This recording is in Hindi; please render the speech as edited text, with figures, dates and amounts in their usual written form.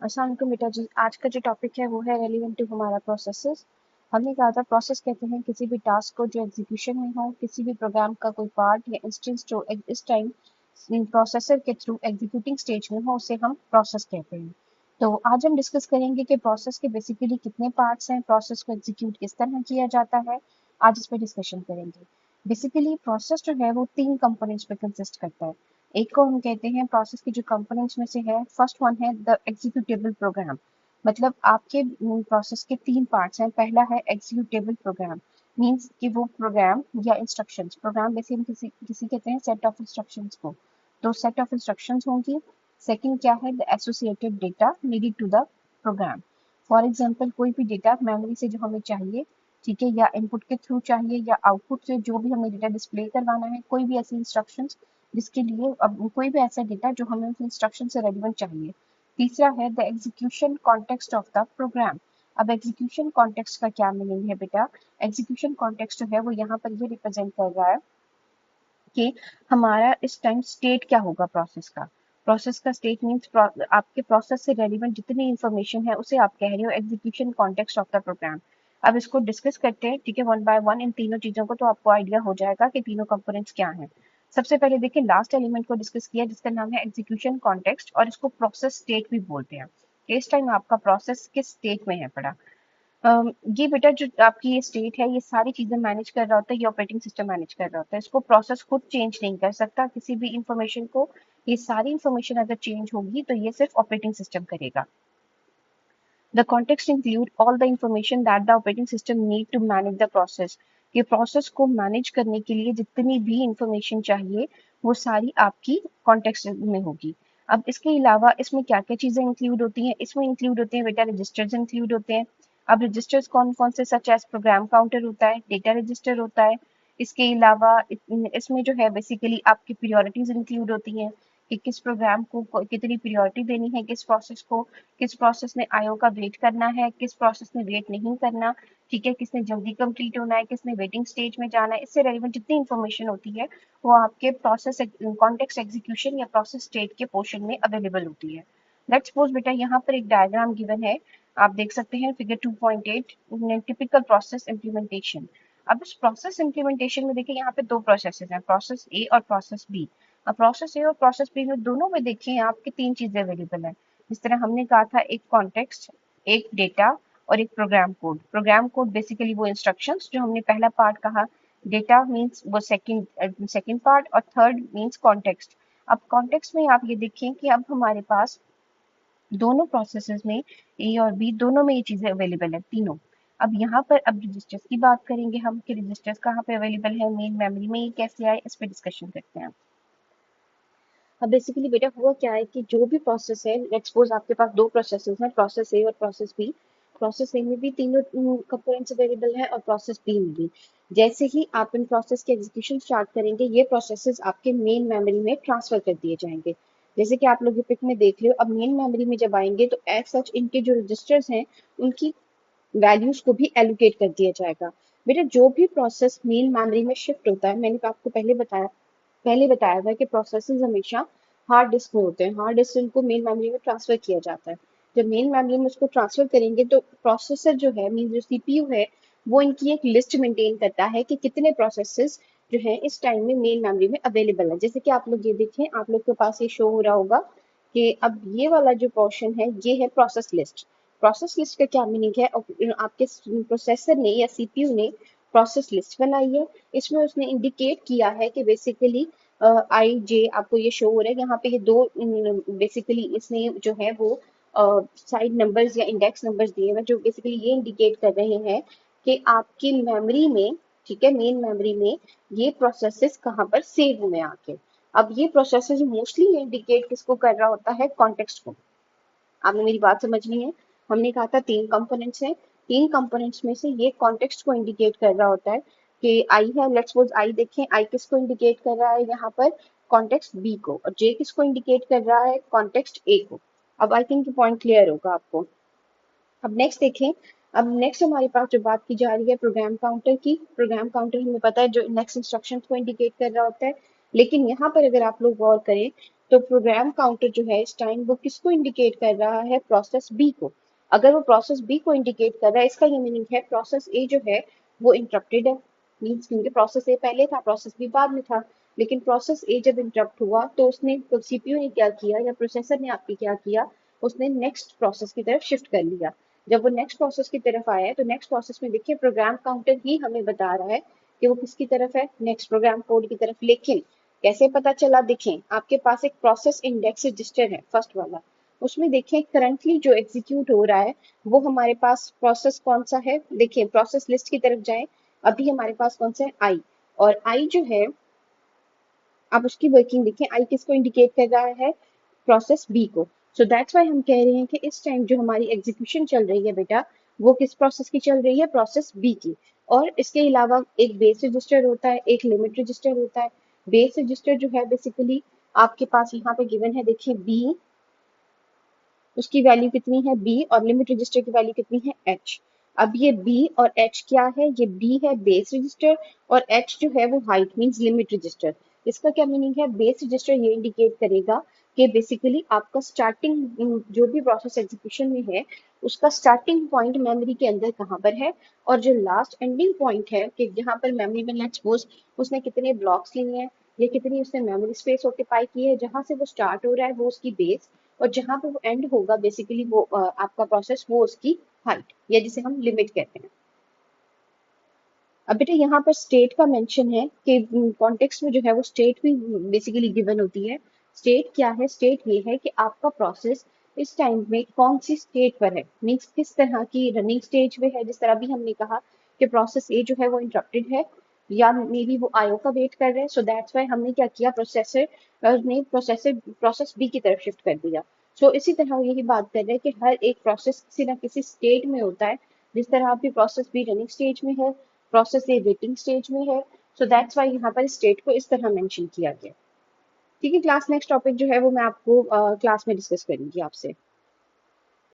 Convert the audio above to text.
अस्सलाम वालेकुम बेटा जी। आज का जो टॉपिक है वो है रेलिवेंट टू हमारा प्रोसेसेस। हमने कहा था प्रोसेस कहते हैं किसी भी टास्क को जो एग्जीक्यूशन में हो, किसी भी प्रोग्राम का कोई पार्ट या इंस्टेंस जो इस टाइम प्रोसेसर के थ्रू एग्जीक्यूटिंग स्टेज में हो उसे हम प्रोसेस कहते हैं। तो आज हम डिस्कस करेंगे कि प्रोसेस के बेसिकली कितने पार्ट्स हैं, प्रोसेस को एग्जीक्यूट किस तरह किया जाता है। आज इस पर डिस्कशन करेंगे। बेसिकली प्रोसेस जो है वो 3 कंपोनेंट्स पे कंसिस्ट करता है। एक को हम कहते हैं प्रोसेस के जो कंपोनेंट्स में से है, फर्स्ट वन है द एग्जीक्यूटेबल प्रोग्राम। मतलब आपके प्रोसेस के 3 पार्ट्स हैं। पहला है एग्जीक्यूटेबल प्रोग्राम, मींस कि वो प्रोग्राम या इंस्ट्रक्शंस, प्रोग्राम वैसे हम किसी किसी कहते हैं सेट ऑफ इंस्ट्रक्शंस को, तो सेट ऑफ इंस्ट्रक्शंस होंगी। सेकंड क्या है, the associated data needed to the program. For example कोई भी डेटा मेमोरी से जो हमें चाहिए, ठीक है, या इनपुट के थ्रू चाहिए या आउटपुट से जो भी हमें डेटा डिस्प्ले करवाना है, कोई भी ऐसी इंस्ट्रक्शंस जिसके लिए अब कोई भी ऐसा डेटा जो हमें उस इंस्ट्रक्शन से रेलिवेंट चाहिए। तीसरा है the execution context of the program. अब एग्जीक्यूशन कॉन्टेक्स्ट का क्या मीनिंग है बेटा? एग्जीक्यूशन कॉन्टेक्स्ट जो है वो यहाँ पर ये रिप्रेजेंट कर रहा है कि हमारा इस टाइम स्टेट क्या होगा प्रोसेस का। प्रोसेस का स्टेट मीन्स आपके प्रोसेस से रेलिवेंट जितनी इंफॉर्मेशन है उसे आप कह रहे हो execution context of the program. अब इसको डिस्कस करते हैं, ठीक है, वन बाय वन इन तीनों चीजों को, तो आपको आइडिया हो जाएगा कि तीनों कंपोनेंट्स क्या हैं। सबसे पहले देखिए लास्ट एलिमेंट को डिस्कस किया जिसका नाम है एग्जीक्यूशन कॉन्टेक्स्ट, और इसको प्रोसेस स्टेट भी बोलते हैं। इस टाइम आपका प्रोसेस किस स्टेट में है पड़ा। ये बेटा जो आपकी ये स्टेट है ये सारी चीजें मैनेज कर रहा होता है, ये ऑपरेटिंग सिस्टम मैनेज कर रहा होता है। इसको प्रोसेस खुद चेंज नहीं कर सकता किसी भी इंफॉर्मेशन को। ये सारी इंफॉर्मेशन अगर चेंज होगी तो ये सिर्फ ऑपरेटिंग सिस्टम करेगा। The context include all the information that the operating system need to manage the process। ये प्रोसेस को मैनेज करने के लिए जितनी भी इंफॉर्मेशन चाहिए वो सारी आपकी कॉन्टेक्स्ट में होगी। अब इसके अलावा इसमें क्या क्या चीजें इंक्लूड होती हैं? इसमें इंक्लूड होते हैं बेटा रजिस्टर्स इंक्लूड होते हैं। अब रजिस्टर्स कौन कौन से, सच एज प्रोग्राम काउंटर होता है, डेटा रजिस्टर होता है। इसके अलावा इसमें जो है बेसिकली आपकी प्रियोरिटीज इंक्लूड होती हैं कि किस प्रोग्राम को कितनी प्रियोरिटी देनी है, किस प्रोसेस को, किस प्रोसेस ने आईओ का वेट करना है, किस प्रोसेस ने वेट नहीं करना, ठीक है, किसने जल्दी कंप्लीट होना है, किसने वेटिंग स्टेज में जाना है। इससे रेलिवेंट जितनी इंफॉर्मेशन होती है वो आपके प्रोसेस कॉन्टेक्स्ट एग्जीक्यूशन या प्रोसेस स्टेट के पोर्शन में अवेलेबल होती है। लेट्स सपोज बेटा यहाँ पर एक डायग्राम गिवन है, आप देख सकते हैं फिगर 2.8, टिपिकल प्रोसेस इम्प्लीमेंटेशन। अब इस प्रोसेस इम्प्लीमेंटेशन में देखिए यहाँ पे दो प्रोसेसेस हैं, प्रोसेस ए और प्रोसेस बी। अब प्रोसेस ए और प्रोसेस बी में दोनों में देखिए आपके तीन चीजें अवेलेबल है। जिस तरह हमने कहा था, एक कॉन्टेक्स्ट, एक डेटा और एक program code. Program code basically वो इंस्ट्रक्शंस जो हमने पहला पार्ट कहा, डेटा मींस वो सेकंड पार्ट, और थर्ड मींस कॉन्टेक्स्ट। अब कॉन्टेक्स्ट में आप ये देखें कि अब हमारे पास दोनों प्रोसेसेस में, ए और बी दोनों में ये चीजें अवेलेबल है तीनों। अब यहाँ पर अब रजिस्टर्स की बात करेंगे हम कि रजिस्टर्स कहाँ पे अवेलेबल है, मेन मेमोरी में ये कैसे आए, इस पर डिस्कशन करते हैं। अब बेसिकली बेटा हुआ क्या है कि जो भी प्रोसेस है, लेट्स सपोज आपके पास दो प्रोसेसेस हैं, प्रोसेस ए और प्रोसेस बी। प्रोसेस ए में भी तीनों कंपोनेंट्स अवेलेबल हैं और प्रोसेस बी में भी। जैसे ही आप इन प्रोसेस के एग्जीक्यूशन स्टार्ट करेंगे ये प्रोसेसेस आपके मेन मेमोरी में ट्रांसफर कर दिए जाएंगे। जैसे कि आप लोग ये पिक में देख रहे हो, अब मेन मेमोरी में जब आएंगे तो एज सच इनके जो रजिस्टर्स हैं उनकी वैल्यूज को भी एलोकेट कर दिया जाएगा। बेटा जो भी प्रोसेस मेन मेमोरी में शिफ्ट होता है, मैंने आपको पहले बताया था कि प्रोसेसेस हमेशा हार्ड डिस्क में होते हैं, हार्ड डिस्क से उनको मेन मेमोरी में ट्रांसफर किया जाता है। जब मेन मेमोरी में उसको ट्रांसफर करेंगे तो प्रोसेसर जो है, मीन जो सीपीयू है, वो इनकी एक लिस्ट मेंटेन करता है कि कितने प्रोसेसेस जो है इस टाइम में मेन मेमोरी में अवेलेबल है। जैसे कि आप लोग ये देखें, आप लोग के पास ये शो हो रहा होगा कि अब ये वाला जो पोर्शन है ये है प्रोसेस लिस्ट। प्रोसेस लिस्ट का क्या मीनिंग है? आपके प्रोसेसर ने या सीपीयू ने प्रोसेस लिस्ट बनाई है। इसमें उसने इंडिकेट किया है कि बेसिकली आई जे, आपको ये शो हो रहा है यहाँ पे, ये दो बेसिकली इसने जो है वो साइड नंबर्स या इंडेक्स नंबर्स दिए हुए जो बेसिकली ये इंडिकेट कर रहे हैं कि आपकी मेमोरी में, ठीक है, मेन मेमोरी में ये प्रोसेसेस कहाँ पर सेव हुए आके। अब ये प्रोसेसेस मोस्टली इंडिकेट किसको कर रहा होता है? कॉन्टेक्स्ट को। आपने मेरी बात समझ ली है? हमने कहा था तीन कंपोनेंट्स हैं, तीन कंपोनेंट्स में से ये कॉन्टेक्स्ट को इंडिकेट कर रहा होता है कि आई है, लेट्स सपोज आई देखें, आई किसको इंडिकेट कर रहा है यहाँ पर? कॉन्टेक्स्ट बी को। और जे किसको इंडिकेट कर रहा है? कॉन्टेक्स्ट ए को। अब आई थिंक पॉइंट क्लियर होगा आपको। अब नेक्स्ट देखें, अब नेक्स्ट हमारे पास जो बात की जा रही है प्रोग्राम काउंटर की। प्रोग्राम काउंटर हमें पता है जो नेक्स्ट इंस्ट्रक्शन को इंडिकेट कर रहा होता है, लेकिन यहाँ पर अगर आप लोग गौर करें तो प्रोग्राम काउंटर जो है इस टाइम वो किसको इंडिकेट कर रहा है, प्रोसेस बी को। अगर वो प्रोसेस बी को इंडिकेट कर रहा है, इसका ये मीनिंग है प्रोसेस ए जो है वो इंटरप्टेड है। मीन्स क्योंकि प्रोसेस ए पहले था, प्रोसेस बी बाद में था, लेकिन प्रोसेस ए जब इंटरप्ट हुआ तो उसने, तो सीपीयू ने क्या किया या प्रोसेसर ने आपकी क्या किया, उसने नेक्स्ट प्रोसेस की तरफ शिफ्ट कर लिया। जब वो नेक्स्ट प्रोसेस की तरफ आया है तो नेक्स्ट प्रोसेस में देखिए प्रोग्राम काउंटर ही हमें बता रहा है कि वो किसकी तरफ है, नेक्स्ट प्रोग्राम कोड की तरफ। लेकिन कैसे पता चला, देखें आपके पास एक प्रोसेस इंडेक्स रजिस्टर है फर्स्ट वाला, उसमें देखें करंटली जो एग्जीक्यूट हो रहा है वो हमारे पास प्रोसेस कौन सा है, देखिए प्रोसेस लिस्ट की तरफ जाएं, अभी हमारे पास कौन सा है, आई। और आई जो है, आप उसकी वर्किंग देखें, आई किसको इंडिकेट कर रहा है, प्रोसेस बी को। सो दैट्स वाई हम कह रहे हैं कि इस टाइम जो हमारी एग्जीक्यूशन चल रही है बेटा, वो किस प्रोसेस की चल रही है, प्रोसेस बी की। और इसके अलावा एक बेस रजिस्टर होता है, एक लिमिट रजिस्टर होता है। बेस रजिस्टर जो है बेसिकली आपके पास यहाँ पे गिवन है, देखिए बी, उसकी वैल्यू कितनी है बी, और लिमिट रजिस्टर की वैल्यू कितनी है एच। अब ये बी और एच क्या है, ये बी है बेस रजिस्टर, और एच जो है वो हाइट मींस लिमिट रजिस्टर। इसका क्या मीनिंग है, बेस रजिस्टर ये इंडिकेट करेगा कि बेसिकली आपका स्टार्टिंग जो भी प्रोसेस एग्जीक्यूशन में है उसका स्टार्टिंग पॉइंट मेमोरी के अंदर कहाँ पर है, और जो लास्ट एंडिंग पॉइंट है कि जहाँ पर मेमोरी में लेट्स सपोज उसने कितने ब्लॉक्स लिए हैं या कितनी उसने मेमोरी स्पेस ऑक्यूपाई की है, जहाँ से वो स्टार्ट हो रहा है वो उसकी बेस, और जहां पे वो एंड होगा बेसिकली वो आपका प्रोसेस, वो उसकी हाइट या जिसे हम लिमिट कहते हैं। अब बेटा यहाँ पर स्टेट का मेंशन है कि कॉन्टेक्स्ट में जो है वो स्टेट भी बेसिकली गिवन होती है। स्टेट क्या है, स्टेट ये है कि आपका प्रोसेस इस टाइम में कौन सी स्टेट पर है, मीन्स किस तरह की रनिंग स्टेज में है। जिस तरह भी हमने कहा कि प्रोसेस ए जो है वो इंटरप्टेड है या मे बी वो आईओ का वेट कर रहे हैं, सो दैट्स वाई हमने क्या किया, प्रोसेसर ने प्रोसेस बी की तरफ शिफ्ट कर दिया। सो इसी तरह वो यही बात कर रहे हैं कि हर एक प्रोसेस किसी ना किसी स्टेट में होता है। जिस तरह आपकी प्रोसेस बी रनिंग स्टेज में है, प्रोसेस ये वेटिंग स्टेज में है, सो दैट्स वाई यहाँ पर स्टेट को इस तरह मेंशन किया गया। ठीक है क्लास, नेक्स्ट टॉपिक जो है वो मैं आपको क्लास में डिस्कस करूंगी आपसे।